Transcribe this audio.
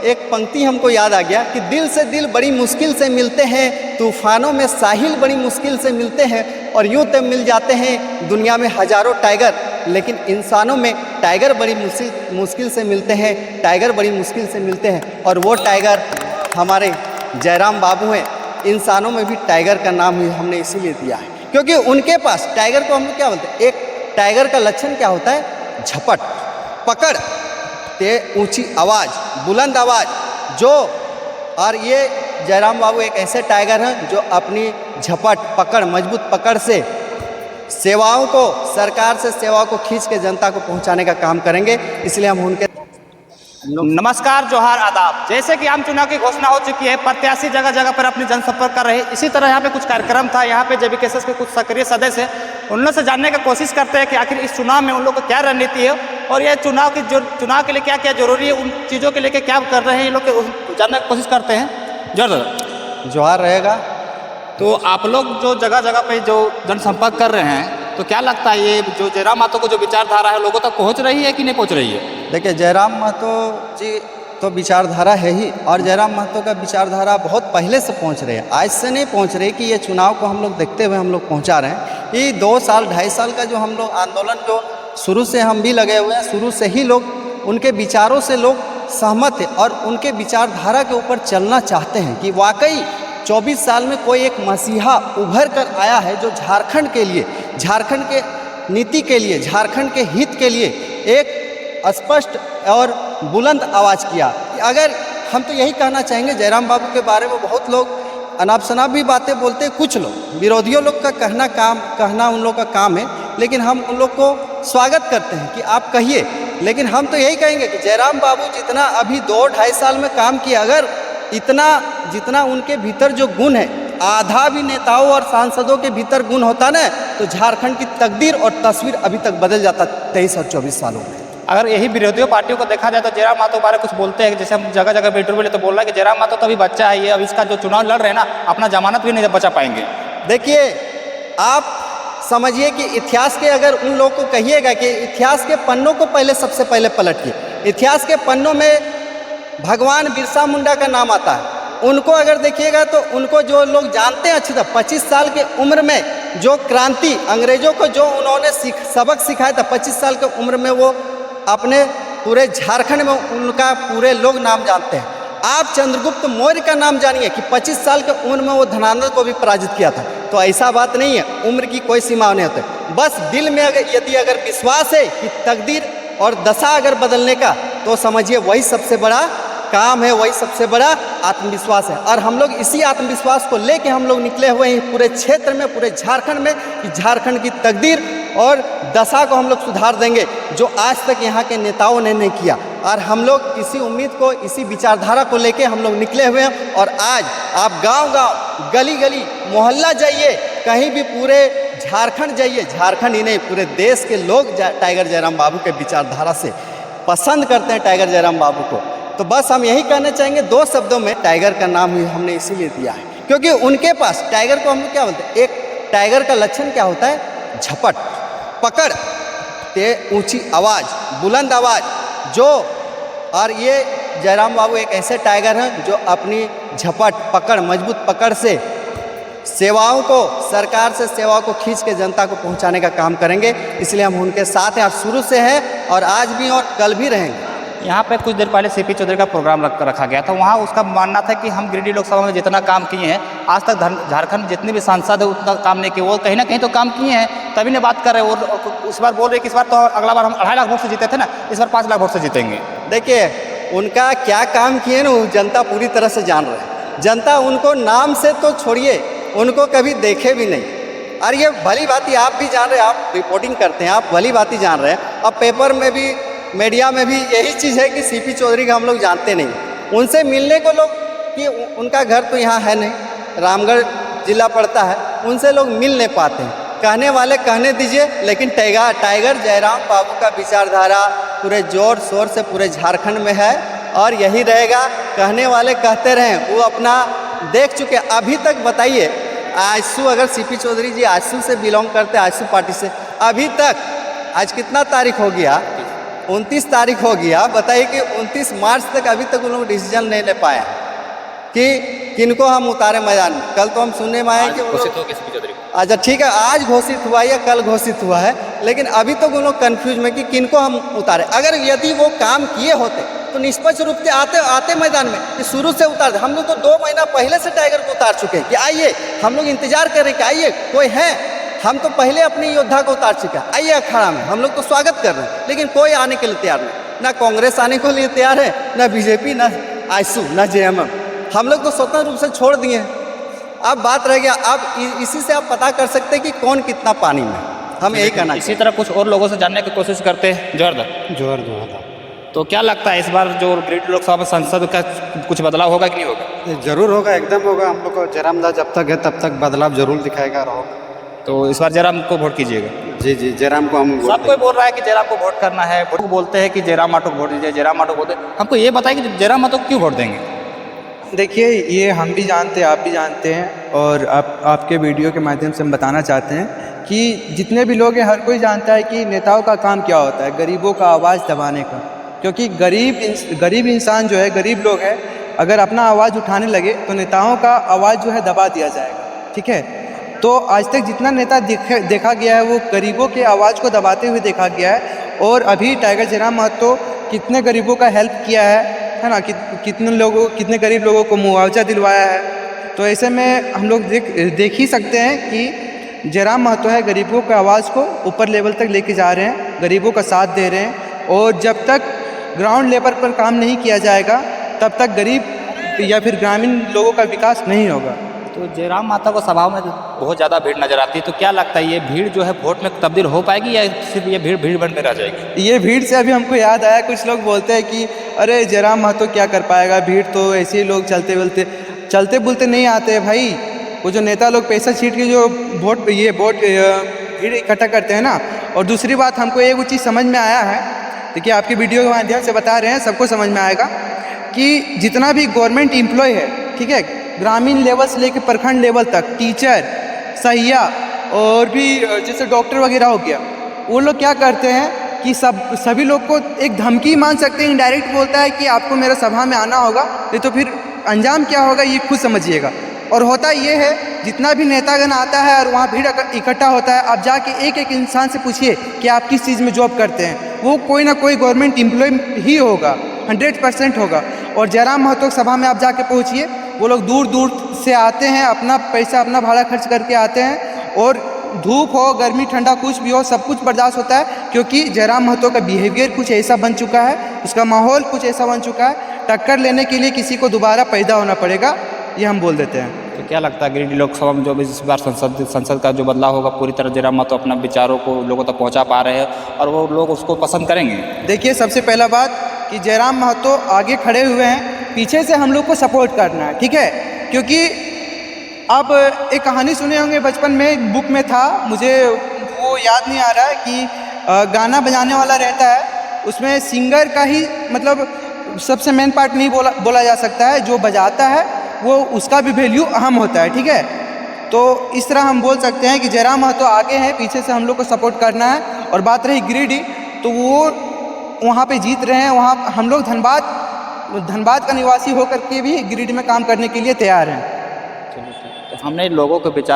एक पंक्ति हमको याद आ गया कि दिल से दिल बड़ी मुश्किल से मिलते हैं, तूफानों में साहिल बड़ी मुश्किल से मिलते हैं, और यूँ तो मिल जाते हैं दुनिया में हज़ारों टाइगर, लेकिन इंसानों में टाइगर बड़ी मुश्किल से मिलते हैं, टाइगर बड़ी मुश्किल से मिलते हैं। और वो टाइगर हमारे जयराम बाबू हैं। इंसानों में भी टाइगर का नाम ही हमने इसीलिए दिया है क्योंकि उनके पास टाइगर को हम लोग क्या बोलते हैं, एक टाइगर का लक्षण क्या होता है, झपट, पकड़, ऊंची आवाज़, बुलंद आवाज़, जो, और ये जयराम बाबू एक ऐसे टाइगर हैं जो अपनी झपट, पकड़, मजबूत पकड़ से सेवाओं को, सरकार से सेवाओं को खींच के जनता को पहुंचाने का काम करेंगे। इसलिए हम उनके नमस्कार, जोहार, आदाब। जैसे कि आम चुनाव की घोषणा हो चुकी है, प्रत्याशी जगह जगह पर अपनी जनसंपर्क कर रहे हैं। इसी तरह यहाँ पे कुछ कार्यक्रम था। यहाँ पे जेबीकेएसएस के कुछ सक्रिय सदस्य हैं, उन लोगों से जानने की कोशिश करते हैं कि आखिर इस चुनाव में उन लोगों को क्या रणनीति है और ये चुनाव के लिए क्या क्या जरूरी है, उन चीज़ों के लेके क्या कर रहे हैं, ये लोग जानने की कोशिश करते हैं। जोहार रहेगा। तो आप लोग जो जगह जगह पे जो जनसंपर्क कर रहे हैं, तो क्या लगता है ये जो जयराम महतो को जो विचारधारा है लोगों तक पहुंच रही है कि नहीं पहुंच रही है? देखिए, जयराम महतो जी तो विचारधारा है ही, और जयराम महतो का विचारधारा बहुत पहले से पहुंच रहे हैं, आज से नहीं पहुंच रहे कि ये चुनाव को हम लोग देखते हुए हम लोग पहुंचा रहे हैं। ये 2 साल 2.5 साल का जो हम लोग आंदोलन, जो शुरू से हम भी लगे हुए हैं, शुरू से ही लोग उनके विचारों से लोग सहमत है और उनके विचारधारा के ऊपर चलना चाहते हैं कि वाकई 24 साल में कोई एक मसीहा उभर कर आया है जो झारखंड के लिए, झारखंड के नीति के लिए, झारखंड के हित के लिए एक स्पष्ट और बुलंद आवाज़ किया। अगर हम तो यही कहना चाहेंगे, जयराम बाबू के बारे में बहुत लोग अनाप शनाप भी बातें बोलते हैं, कुछ लोग विरोधियों लोग का कहना उन लोग का काम है, लेकिन हम उन लोग को स्वागत करते हैं कि आप कहिए। लेकिन हम तो यही कहेंगे कि जयराम बाबू जितना अभी 2-2.5 साल में काम किया, अगर इतना जितना उनके भीतर जो गुण है, आधा भी नेताओं और सांसदों के भीतर गुण होता ना, तो झारखंड की तकदीर और तस्वीर अभी तक बदल जाता 23 और 24 सालों में। अगर यही विरोधियों पार्टियों को देखा जाए तो जयराम महतो बारे कुछ बोलते हैं, जैसे हम जगह जगह इंटरव्यू ले तो बोल रहा है कि जयराम महतो तो अभी बच्चा है, ये अब इसका जो चुनाव लड़ रहे हैं ना, अपना जमानत भी नहीं बचा पाएंगे। देखिए, आप समझिए कि इतिहास के, अगर उन लोगों को कहिएगा कि इतिहास के पन्नों को पहले सबसे पहले पलटिए, इतिहास के पन्नों में भगवान बिरसा मुंडा का नाम आता है। उनको अगर देखिएगा तो उनको जो लोग जानते हैं अच्छी तरह, 25 साल की उम्र में जो क्रांति, अंग्रेजों को जो उन्होंने सबक सिखाया था, 25 साल की उम्र में वो अपने पूरे झारखंड में उनका पूरे लोग नाम जानते हैं। आप चंद्रगुप्त मौर्य का नाम जानिए कि 25 साल की उम्र में वो धनानंद को भी पराजित किया था। तो ऐसा बात नहीं है, उम्र की कोई सीमा नहीं होती। बस दिल में अगर विश्वास है कि तकदीर और दशा अगर बदलने का, तो समझिए वही सबसे बड़ा काम है, वही सबसे बड़ा आत्मविश्वास है। और हम लोग इसी आत्मविश्वास को लेके हम लोग निकले हुए हैं पूरे क्षेत्र में, पूरे झारखंड में, कि झारखंड की तकदीर और दशा को हम लोग सुधार देंगे, जो आज तक यहाँ के नेताओं ने नहीं किया। और हम लोग इसी उम्मीद को, इसी विचारधारा को लेके हम लोग निकले हुए हैं। और आज आप गांव-गांव, गली-गली, मोहल्ला जाइए, कहीं भी पूरे झारखंड जाइए, झारखंड ही नहीं पूरे देश के लोग टाइगर जयराम बाबू के विचारधारा से पसंद करते हैं टाइगर जयराम बाबू को। तो बस हम यही कहना चाहेंगे 2 शब्दों में, टाइगर का नाम ही हमने इसीलिए दिया है क्योंकि उनके पास टाइगर को हम लोग क्या बोलते हैं, एक टाइगर का लक्षण क्या होता है, झपट, पकड़, ऊंची आवाज़, बुलंद आवाज़, जो, और ये जयराम बाबू एक ऐसे टाइगर हैं जो अपनी झपट, पकड़, मजबूत पकड़ से सेवाओं को, सरकार से सेवाओं को खींच के जनता को पहुंचाने का काम करेंगे। इसलिए हम उनके साथ हैं और शुरू से हैं और आज भी और कल भी रहेंगे। यहाँ पे कुछ देर पहले सीपी चौधरी का प्रोग्राम रखा गया था। वहाँ उसका मानना था कि हम गिरिडीह लोकसभा में जितना काम किए हैं आज तक, झारखंड जितने भी सांसद है उतना काम नहीं किए। वो कहीं ना कहीं तो काम किए हैं, तभी ने बात कर रहे हैं। और इस बार बोल रहे कि इस बार तो अगला बार हम 2.5 लाख वोट से जीते थे ना, इस बार 5 लाख वोट से जीतेंगे। देखिए, उनका क्या काम किए ना, जनता पूरी तरह से जान रहे हैं। जनता उनको नाम से तो छोड़िए, उनको कभी देखे भी नहीं। और ये भली बात ही आप भी जान रहे हैं, आप रिपोर्टिंग करते हैं, आप भली बात ही जान रहे हैं। अब पेपर में भी, मीडिया में भी यही चीज़ है कि सीपी चौधरी का हम लोग जानते नहीं। उनसे मिलने को लोग, कि उनका घर तो यहाँ है नहीं, रामगढ़ जिला पड़ता है, उनसे लोग मिल नहीं पाते हैं। कहने वाले कहने दीजिए, लेकिन टाइगर जयराम बाबू का विचारधारा पूरे जोर शोर से पूरे झारखंड में है और यही रहेगा। कहने वाले कहते रहें, वो अपना देख चुके। अभी तक बताइए, आजसू, अगर सीपी चौधरी जी आजसू से बिलोंग करते हैं, आजसू पार्टी से, अभी तक आज कितना तारीख हो गया, 29 तारीख हो गई, आप बताइए कि 29 मार्च तक अभी तक उन लोग डिसीजन नहीं ले पाए हैं कि किनको हम उतारे मैदान में। कल तो हम सुनने में आए कि उन लोग, अच्छा ठीक है, आज घोषित हुआ या कल घोषित हुआ है, लेकिन अभी तक उन लोग कन्फ्यूज में कि किनको हम उतारे। अगर यदि वो काम किए होते तो निष्पक्ष रूप से आते मैदान में कि शुरू से उतार दे। हम लोग तो 2 महीना पहले से टाइगर को उतार चुके हैं कि आइए, हम लोग इंतजार कर रहे हैं कि आइए कोई है। हम तो पहले अपनी योद्धा को उतार चुके हैं, आइए अखाड़ा में, हम लोग तो स्वागत कर रहे हैं, लेकिन कोई आने के लिए तैयार नहीं। ना कांग्रेस आने के लिए तैयार है, ना बीजेपी, ना आईसू, ना जेएमएम। हम लोग तो स्वतंत्र रूप से छोड़ दिए हैं। अब बात रह गया, अब इसी से आप पता कर सकते हैं कि कौन कितना पानी में। हम यही कहना इसी तरह कुछ और लोगों से जानने की कोशिश करते हैं। जोहर तो क्या लगता है इस बार जो गिरिडीह लोकसभा में संसद का कुछ बदलाव होगा कि नहीं होगा? जरूर होगा, एकदम होगा। हम लोग को जयराम दास जब तक है तब तक बदलाव जरूर दिखाएगा और होगा। तो इस बार जयराम को वोट कीजिएगा? जी जी, जयराम को हम सब कोई बोल रहा है कि जयराम को वोट करना है, बोलते हैं कि जयराम माटो को वोट दीजिए, जयराम माटो को वोट दीजिए। हमको ये बताइए कि जयराम माटो को क्यों वोट देंगे? देखिए, ये हम भी जानते हैं, आप भी जानते हैं, और आपके वीडियो के माध्यम से हम बताना चाहते हैं कि जितने भी लोग हैं, हर कोई जानता है कि नेताओं का काम क्या होता है, गरीबों का आवाज़ दबाने का। क्योंकि गरीब इंसान जो है, गरीब लोग हैं, अगर अपना आवाज़ उठाने लगे तो नेताओं का आवाज़ जो है दबा दिया जाएगा। ठीक है, तो आज तक जितना नेता देखा गया है वो गरीबों के आवाज़ को दबाते हुए देखा गया है। और अभी टाइगर जयराम महतो कितने गरीबों का हेल्प किया है ना, कितने गरीब लोगों को मुआवजा दिलवाया है। तो ऐसे में हम लोग देख ही सकते हैं कि जयराम महतो है, गरीबों की आवाज़ को ऊपर लेवल तक लेके जा रहे हैं, गरीबों का साथ दे रहे हैं। और जब तक ग्राउंड लेवल पर काम नहीं किया जाएगा तब तक गरीब या फिर ग्रामीण लोगों का विकास नहीं होगा। तो जयराम माता को सभाओं में बहुत ज़्यादा भीड़ नजर आती है, तो क्या लगता है ये भीड़ जो है वोट में तब्दील हो पाएगी या सिर्फ ये भीड़ बन में रह जाएगी? ये भीड़ से अभी हमको याद आया, कुछ लोग बोलते हैं कि अरे जयराम महतो क्या कर पाएगा, भीड़ तो ऐसे ही लोग चलते बुलते नहीं आते भाई। वो जो नेता लोग पैसा छीट के जो वोट भीड़ इकट्ठा करते हैं ना। और दूसरी बात, हमको एक चीज़ समझ में आया है, देखिए आपके वीडियो के माध्यम से बता रहे हैं, सबको समझ में आएगा कि जितना भी गवर्नमेंट एम्प्लॉय है, ठीक है, ग्रामीण लेवल से लेकर प्रखंड लेवल तक, टीचर, सहिया और भी जैसे डॉक्टर वगैरह हो गया, वो लोग क्या करते हैं कि सभी लोग को एक धमकी मान सकते हैं, इनडायरेक्ट बोलता है कि आपको मेरा सभा में आना होगा, नहीं तो फिर अंजाम क्या होगा ये खुद समझिएगा। और होता ये है, जितना भी नेतागण आता है और वहाँ भीड़ इकट्ठा होता है, आप जाके एक इंसान से पूछिए कि आप किस चीज़ में जॉब करते हैं, वो कोई ना कोई गवर्नमेंट एम्प्लॉय ही होगा, 100% होगा। और जयराम महतो सभा में आप जाके पहुँचिए, वो लोग दूर दूर से आते हैं, अपना पैसा अपना भाड़ा खर्च करके आते हैं, और धूप हो, गर्मी, ठंडा, कुछ भी हो, सब कुछ बर्दाश्त होता है। क्योंकि जयराम महतो का बिहेवियर कुछ ऐसा बन चुका है, उसका माहौल कुछ ऐसा बन चुका है, टक्कर लेने के लिए किसी को दोबारा पैदा होना पड़ेगा, ये हम बोल देते हैं। तो क्या लगता है गिरिडीह लोकसभा में जो भी इस बार संसद का जो बदलाव होगा, पूरी तरह जयराम महतो अपना विचारों को लोगों तक पहुंचा पा रहे हैं और वो लोग उसको पसंद करेंगे? देखिए, सबसे पहला बात कि जयराम महतो आगे खड़े हुए हैं, पीछे से हम लोग को सपोर्ट करना है, ठीक है। क्योंकि आप एक कहानी सुने होंगे, बचपन में एक बुक में था, मुझे वो याद नहीं आ रहा है, कि गाना बजाने वाला रहता है, उसमें सिंगर का ही मतलब सबसे मेन पार्ट नहीं बोला जा सकता है, जो बजाता है वो उसका भी वैल्यू अहम होता है, ठीक है। तो इस तरह हम बोल सकते हैं कि जयराम महतो आगे हैं, पीछे से हम लोग को सपोर्ट करना है। और बात रही गिरिडीह, तो वो वहाँ पे जीत रहे हैं, वहाँ हम लोग धनबाद का निवासी होकर के भी गिरिडीह में काम करने के लिए तैयार हैं। तो हमने लोगों के विचार